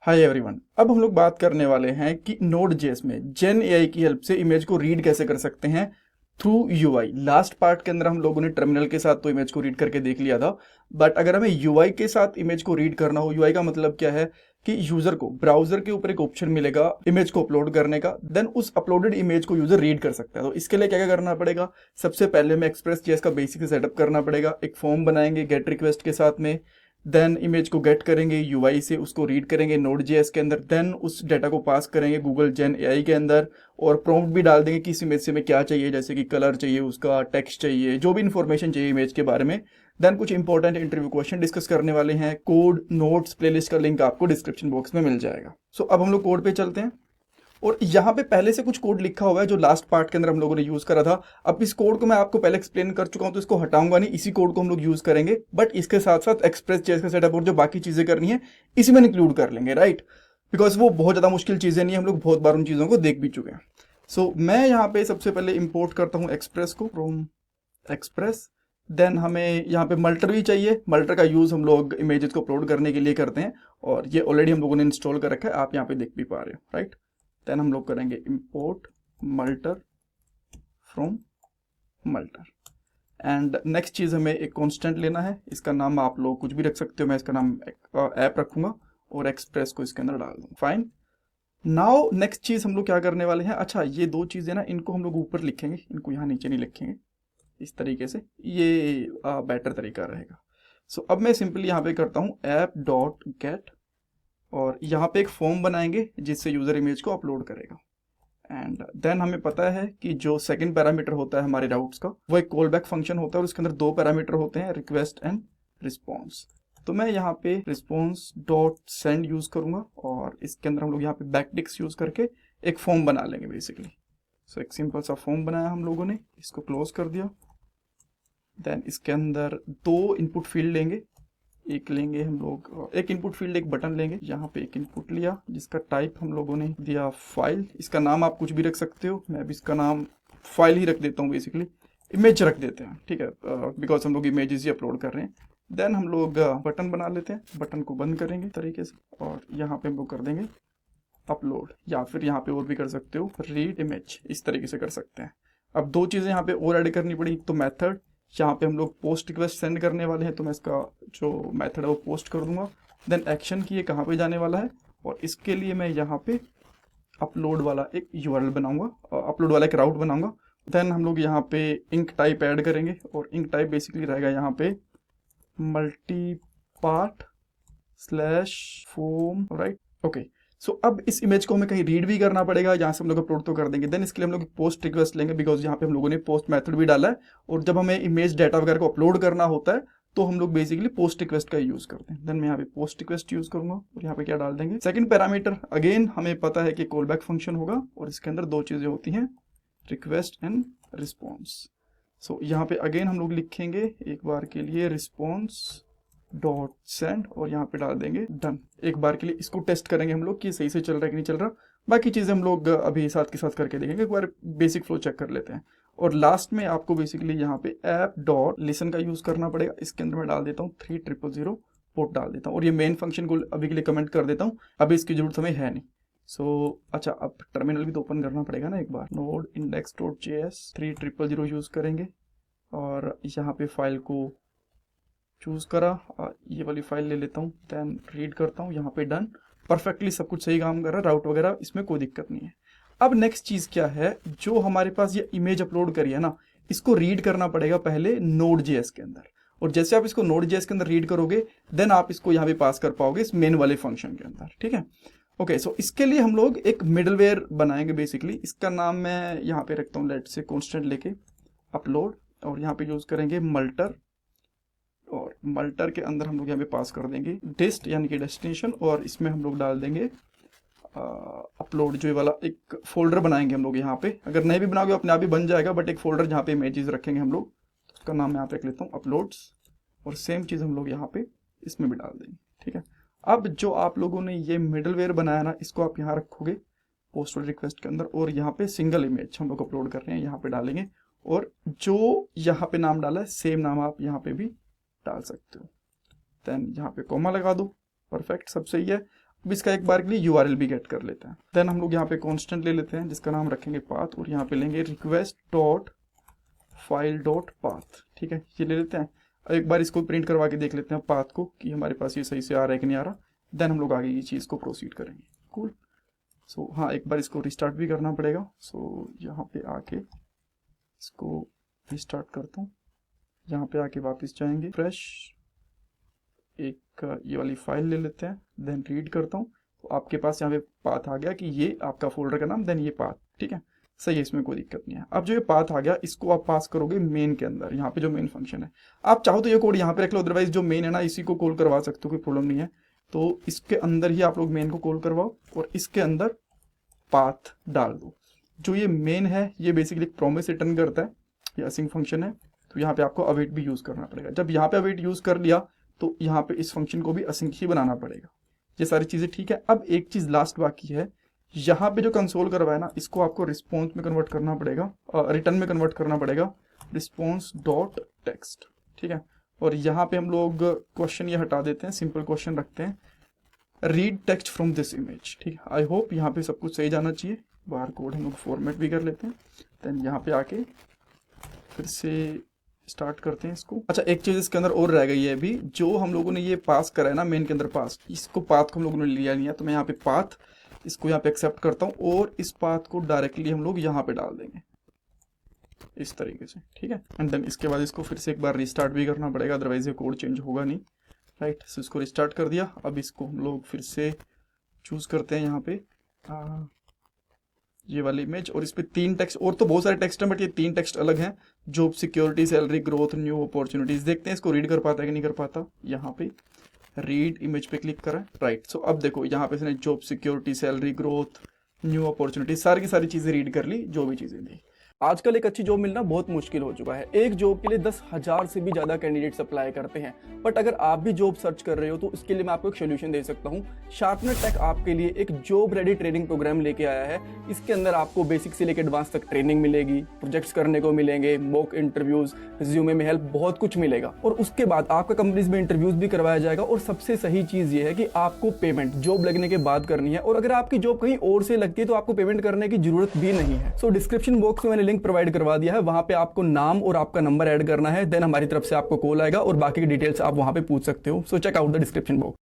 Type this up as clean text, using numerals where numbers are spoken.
Hi everyone. अब हम लोग बात करने वाले हैं कि नोड जेएस में जेन एआई की हेल्प से इमेज को रीड कैसे कर सकते हैं थ्रू यूआई। लास्ट पार्ट के अंदर हम लोगों ने टर्मिनल के साथ तो इमेज को रीड करके देख लिया था, बट अगर हमें यूआई के साथ इमेज को रीड करना हो, यूआई का मतलब क्या है कि यूजर को ब्राउजर के ऊपर एक ऑप्शन मिलेगा इमेज को अपलोड करने का, देन उस अपलोडेड इमेज को यूजर रीड कर सकता है। तो इसके लिए क्या क्या करना पड़ेगा? सबसे पहले हमें एक्सप्रेस जेएस का बेसिक सेटअप करना पड़ेगा। एक फॉर्म बनाएंगे गेट रिक्वेस्ट के साथ में, देन इमेज को गेट करेंगे यूआई से, उसको रीड करेंगे नोड जेएस के अंदर, देन उस डाटा को पास करेंगे गूगल जेन एआई के अंदर और प्रॉम्प्ट भी डाल देंगे कि इस इमेज से हमें क्या चाहिए, जैसे कि कलर चाहिए, उसका टेक्स्ट चाहिए, जो भी इंफॉर्मेशन चाहिए इमेज के बारे में। देन कुछ इंपॉर्टेंट इंटरव्यू क्वेश्चन डिस्कस करने वाले हैं। कोड नोट्स प्लेलिस्ट का लिंक आपको डिस्क्रिप्शन बॉक्स में मिल जाएगा। सो अब हम लोग कोड पे चलते हैं और यहाँ पे पहले से कुछ कोड लिखा हुआ है जो लास्ट पार्ट के अंदर हम लोगों ने यूज करा था। अब इस कोड को मैं आपको पहले एक्सप्लेन कर चुका हूँ तो इसको हटाऊंगा नहीं, इसी कोड को हम लोग यूज करेंगे, बट इसके साथ साथ एक्सप्रेस जेएस का सेटअप और जो बाकी चीजें करनी है इसी में इंक्लूड कर लेंगे, राइट? बिकॉज वो बहुत ज्यादा मुश्किल चीजें नहीं है, हम लोग बहुत बार उन चीजों को देख भी चुके हैं। सो मैं यहाँ पे सबसे पहले इंपोर्ट करता हूँ एक्सप्रेस को फ्रॉम एक्सप्रेस। देन हमें यहाँ पे मल्टर भी चाहिए। मल्टर का यूज हम लोग इमेजेस को अपलोड करने के लिए करते हैं और ये ऑलरेडी हम लोगों ने इंस्टॉल कर रखा है, आप यहाँ पे देख भी पा रहे हो, राइट? देन हम लोग करेंगे इंपोर्ट मल्टर फ्रॉम मल्टर। एंड नेक्स्ट चीज हमें एक कांस्टेंट लेना है, इसका नाम आप लोग कुछ भी रख सकते हो, मैं इसका नाम ऐप रखूंगा और एक्सप्रेस को इसके अंदर डाल दूंगा। फाइन। नाउ नेक्स्ट चीज हम लोग क्या करने वाले हैं, अच्छा ये दो चीजें ना इनको हम लोग ऊपर लिखेंगे, इनको यहाँ नीचे नहीं लिखेंगे, इस तरीके से ये बेटर तरीका रहेगा। सो अब मैं सिंपली यहाँ पे करता हूँ ऐप डॉट गेट और यहाँ पे एक फॉर्म बनाएंगे जिससे यूजर इमेज को अपलोड करेगा। एंड देन हमें पता है कि जो सेकंड पैरामीटर होता है हमारे राउट्स का वो एक कॉल बैक फंक्शन होता है और उसके अंदर दो पैरामीटर होते हैं, रिक्वेस्ट एंड रिस्पॉन्स। तो मैं यहाँ पे रिस्पॉन्स डॉट सेंड यूज करूंगा और इसके अंदर हम लोग यहाँ पे बैकटिक्स यूज करके एक फॉर्म बना लेंगे बेसिकली। सो एक सिंपल सा फॉर्म बनाया हम लोगों ने, इसको क्लोज कर दिया। देन इसके अंदर दो इनपुट फील्ड लेंगे, एक लेंगे हम लोग, एक इनपुट फील्ड एक बटन लेंगे, यहाँ पे एक इनपुट लिया जिसका टाइप हम लोगों ने दिया फाइल। इसका नाम आप कुछ भी रख सकते हो, मैं भी इसका नाम फाइल ही रख देता हूँ, बेसिकली इमेज रख देते हैं, ठीक है, बिकॉज हम लोग इमेजेस ही अपलोड कर रहे हैं। देन हम लोग बटन बना लेते हैं, बटन को बंद करेंगे तरीके से और यहाँ पे हम लोग कर देंगे अपलोड, या फिर यहाँ पे और भी कर सकते हो रीड इमेज, इस तरीके से कर सकते हैं। अब दो चीज़ें यहाँ पे और ऐड करनी पड़ी, तो मेथड, यहाँ पे हम लोग पोस्ट रिक्वेस्ट सेंड करने वाले हैं तो मैं इसका जो मेथड है वो पोस्ट कर दूंगा। देन एक्शन की ये कहाँ पे जाने वाला है और इसके लिए मैं यहाँ पे अपलोड वाला एक यूआरएल बनाऊंगा, अपलोड वाला एक राउट बनाऊंगा। देन हम लोग यहाँ पे इंक टाइप ऐड करेंगे और इंक टाइप बेसिकली रहेगा यहाँ पे multi part slash form, right? Okay. So अब इस इमेज को हमें कहीं रीड भी करना पड़ेगा, यहाँ से हम लोग अपलोड तो कर देंगे। देन इसके लिए हम लोग पोस्ट रिक्वेस्ट लेंगे बिकॉज यहाँ पे हम लोगों ने पोस्ट मेथड भी डाला है और जब हमें इमेज डाटा वगैरह को अपलोड करना होता है तो हम लोग बेसिकली पोस्ट रिक्वेस्ट का यूज करते हैं। देन मैं यहाँ पे पोस्ट रिक्वेस्ट यूज करूंगा और यहाँ पे क्या डाल देंगे, सेकंड पैरामीटर अगेन हमें पता है कि कॉल बैक फंक्शन होगा और इसके अंदर दो चीजें होती हैं, रिक्वेस्ट एंड रिस्पॉन्स। सो यहाँ पे अगेन हम लोग लिखेंगे एक बार के लिए रिस्पॉन्स डॉट सेंड और यहाँ पे डाल देंगे डन। एक बार के लिए इसको टेस्ट करेंगे हम लोग कि सही से चल रहा है कि नहीं चल रहा, बाकी चीज़ें हम लोग अभी साथ के साथ करके देखेंगे, एक बार बेसिक फ्लो चेक कर लेते हैं। और लास्ट में आपको बेसिकली यहाँ पे ऐप डॉट लिसन का यूज़ करना पड़ेगा, इसके अंदर मैं डाल देता हूँ 3000 पोर्ट डाल देता हूँ और ये मेन फंक्शन को अभी के लिए कमेंट कर देता हूँ, अभी इसकी जरूरत हमें है नहीं। सो अच्छा, अब टर्मिनल भी तो ओपन करना पड़ेगा ना एक बार, node index dot JS 3000 use करेंगे और यहाँ पे फाइल को चूज करा, ये वाली फाइल ले लेता हूँ, देन रीड करता हूँ, यहाँ पे डन। परफेक्टली सब कुछ सही काम कर रहा है, राउट वगैरह इसमें कोई दिक्कत नहीं है। अब नेक्स्ट चीज क्या है, जो हमारे पास ये इमेज अपलोड करी है ना, इसको रीड करना पड़ेगा पहले नोड जेएस के अंदर, और जैसे आप इसको नोड जेएस के अंदर रीड करोगे देन आप इसको यहाँ पे पास कर पाओगे इस मेन वाले फंक्शन के अंदर, ठीक है? ओके, सो इसके लिए हम लोग एक मिडलवेयर बनाएंगे बेसिकली, इसका नाम मैं यहाँ पे रखता हूँ लेट से कॉन्स्टेंट लेके अपलोड और यहाँ पे यूज करेंगे मल्टर और मल्टर के अंदर हम लोग यहाँ पे पास कर देंगे डिस्ट यानी कि डेस्टिनेशन और इसमें हम लोग डाल देंगे अपलोड, जो वाला एक फोल्डर बनाएंगे हम लोग यहाँ पे, अगर नहीं भी बनाओगे अपने आप ही बन जाएगा, बट एक फोल्डर जहाँ पे इमेजेस रखेंगे हम लोग, उसका नाम यहाँ पे रख लेता हूँ अपलोड्स और सेम चीज़ हम लोग यहाँ पे इसमें भी डाल देंगे, ठीक है? अब जो आप लोगों ने ये मिडलवेयर बनाया ना, इसको आप यहाँ रखोगे पोस्टल रिक्वेस्ट के अंदर और यहाँ पे सिंगल इमेज हम लोग अपलोड कर रहे हैं यहाँ पे डालेंगे और जो यहाँ पे नाम डाला है सेम नाम आप यहाँ पे भी डाल सकते हो। देन यहाँ पे कॉमा लगा दो, परफेक्ट, सब सही है। अब इसका एक बार के लिए यूआरएल भी गेट कर लेते हैं। देन हम लोग यहाँ पे कांस्टेंट ले लेते हैं जिसका नाम रखेंगे पाथ, और यहाँ पे लेंगे request dot file dot path. ठीक है, ये ले लेते हैं। अब एक बार इसको प्रिंट करवा के देख लेते हैं पाथ को कि हमारे पास ये सही से आ रहा है कि नहीं आ रहा। देन हम लोग आगे की चीज़ को प्रोसीड करेंगे। कूल। सो हाँ, एक बार इसको रिस्टार्ट भी करना पड़ेगा। सो यहाँ पे आके इसको रिस्टार्ट करता हूँ, यहाँ पे आके वापस जाएंगे, फ्रेश एक ये वाली फाइल ले लेते हैं, देन रीड करता हूँ। तो आपके पास यहाँ पे पाथ आ गया कि ये आपका फोल्डर का नाम, देन ये पाथ। ठीक है, सही है, इसमें कोई दिक्कत नहीं है। अब जो ये पाथ आ गया इसको आप पास करोगे मेन के अंदर, यहाँ पे जो मेन फंक्शन है। आप चाहो तो ये कोड यहाँ पे रख लो, अदरवाइज जो मेन है ना इसी को कॉल करवा सकते हो, कोई प्रॉब्लम नहीं है। तो इसके अंदर ही आप लोग मेन को कॉल करवाओ और इसके अंदर पाथ डाल दो। जो ये मेन है ये बेसिकली एक प्रॉमिस रिटर्न करता है, ये असिंक फंक्शन है। तो यहाँ पे आपको अवेट भी यूज करना पड़ेगा। जब यहाँ पे अवेट यूज कर लिया तो यहाँ पे इस फंक्शन को भी असिंक ही बनाना पड़ेगा। ये सारी चीजें ठीक है। अब एक चीज लास्ट बाकी है, यहाँ पे जो कंसोल करवाया ना इसको आपको रिस्पॉन्स में कन्वर्ट करना पड़ेगा, रिटर्न में कन्वर्ट करना पड़ेगा, रिस्पॉन्स डॉट टेक्स्ट। ठीक है, और यहाँ पे हम लोग क्वेश्चन ये हटा देते हैं, सिंपल क्वेश्चन रखते हैं, read text from this image. ठीक है, आई होप यहाँ पे सब कुछ सही जाना चाहिए। बाहर कोड हम लोग फॉर्मेट भी कर लेते हैं, देन यहाँ पे आके फिर से स्टार्ट करते हैं इसको। अच्छा, एक चीज इसके अंदर और रह गई है अभी, जो हम लोगों ने ये पास करा है ना मेन के अंदर पास, इसको पाथ को हम लोगों ने लिया नहीं है। तो मैं यहाँ पे पाथ इसको यहाँ पे एक्सेप्ट करता हूँ और इस पाथ को डायरेक्टली हम लोग यहाँ पे डाल देंगे इस तरीके से। ठीक है, एंड देन इसके बाद इसको फिर से एक बार रिस्टार्ट भी करना पड़ेगा, अदरवाइज ये कोड चेंज होगा नहीं। राइट, सो इसको रिस्टार्ट कर दिया। अब इसको हम लोग फिर से चूज करते हैं यहाँ पे ये वाली इमेज, और इस पे 3 टेक्स्ट, और तो बहुत सारे टेक्स्ट हैं बट ये 3 टेक्स्ट अलग हैं, job security, salary growth, new opportunities. देखते हैं इसको रीड कर पाता है कि नहीं कर पाता। यहाँ पे रीड इमेज पे क्लिक करें। राइट, सो अब देखो यहाँ पे इसने job security, salary growth, new opportunities, सारी की सारी चीजें रीड कर ली, जो भी चीजें थी। आजकल एक अच्छी जॉब मिलना बहुत मुश्किल हो चुका है। एक जॉब के लिए 10,000 से भी ज्यादा कैंडिडेट्स अप्लाई करते हैं। बट अगर आप भी जॉब सर्च कर रहे हो तो इसके लिए मैं आपको एक सोल्यूशन दे सकता हूँ। शार्पनर टेक आपके लिए एक जॉब रेडी ट्रेनिंग प्रोग्राम लेके आया है। इसके अंदर आपको बेसिक से लेकर एडवांस तक ट्रेनिंग मिलेगी, प्रोजेक्ट्स करने को मिलेंगे, मॉक इंटरव्यूज, रिज्यूमे में हेल्प, बहुत कुछ मिलेगा। और उसके बाद आपका कंपनीज में इंटरव्यूज भी करवाया जाएगा। और सबसे सही चीज ये है कि आपको पेमेंट जॉब लगने के बाद करनी है, और अगर आपकी जॉब कहीं और से लगती है तो आपको पेमेंट करने की जरूरत भी नहीं है। सो डिस्क्रिप्शन बॉक्स में मैंने लिंक प्रोवाइड करवा दिया है, वहां पे आपको नाम और आपका नंबर ऐड करना है, देन हमारी तरफ से आपको कॉल आएगा और बाकी की डिटेल्स आप वहां पे पूछ सकते हो। So check out the description box.